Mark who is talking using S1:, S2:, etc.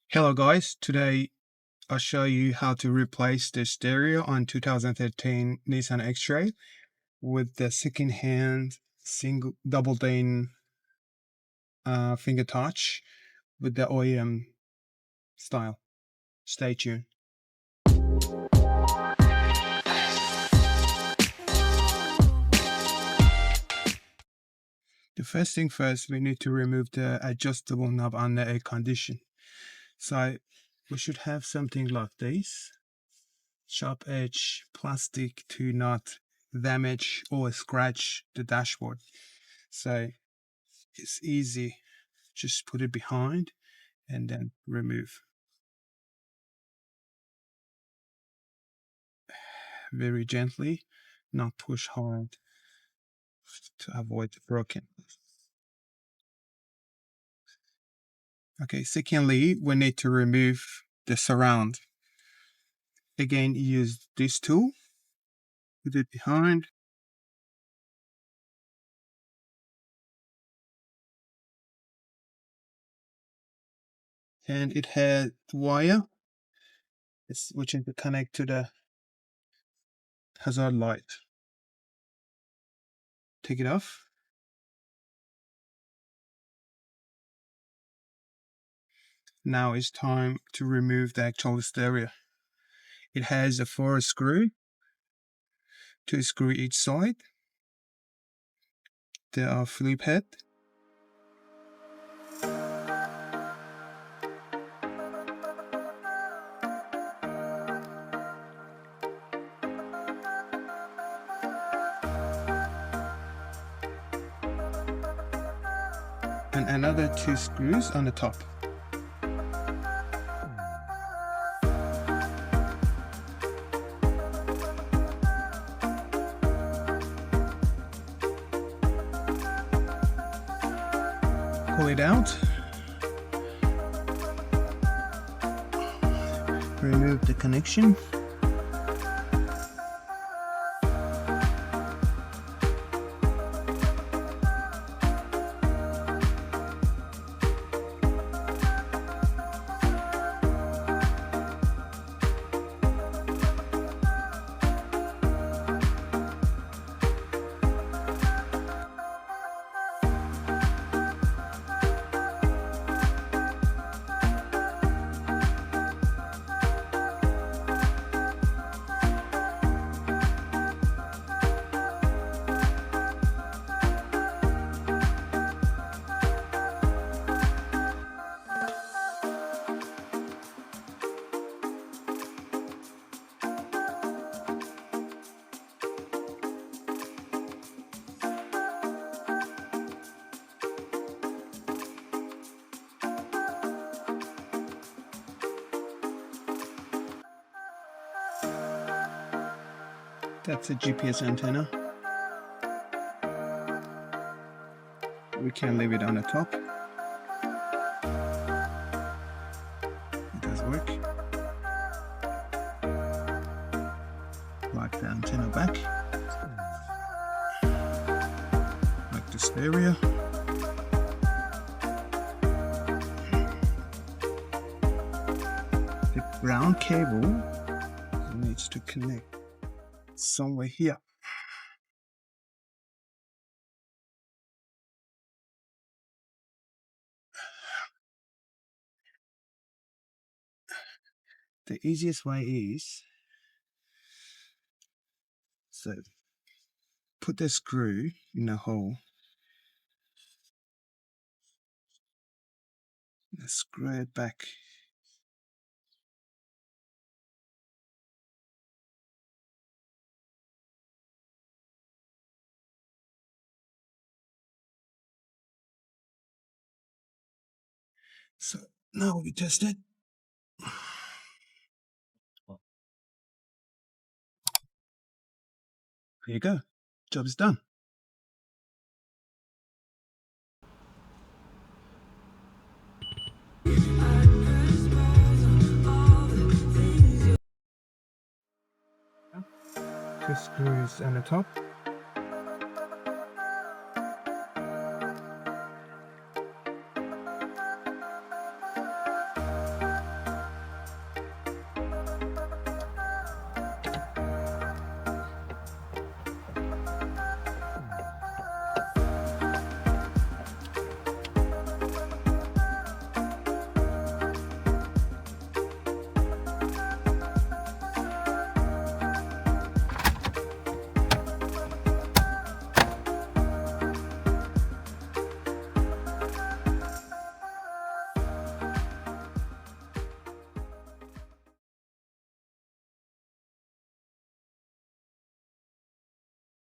S1: Hello guys, today I'll show you how to replace the stereo on 2013 Nissan X-Trail with the second-hand single double din finger touch with the OEM style. Stay tuned. The first thing first, we need to remove the adjustable knob under air condition. So we should have something like this. Sharp edge plastic to not damage or scratch the dashboard. So it's easy. Just put it behind and then remove. Very gently, not push hard to avoid broken. Okay, secondly, we need to remove the surround. Again, use this tool, put it behind. And it had wire, which is to connect to the hazard light. Take it off. Now it's time to remove the actual stereo. It has a 4 screw, 2 screw each side. There are flip head. And another 2 screws on the top. Pull it out. Remove the connection. That's a GPS antenna. We can leave it on the top. It does work. Like the antenna back. Like the stereo. The ground cable needs to connect somewhere here. The easiest way is, so put the screw in the hole and screw it back. So now we test it. There you go. Job is done. Two screws on the top.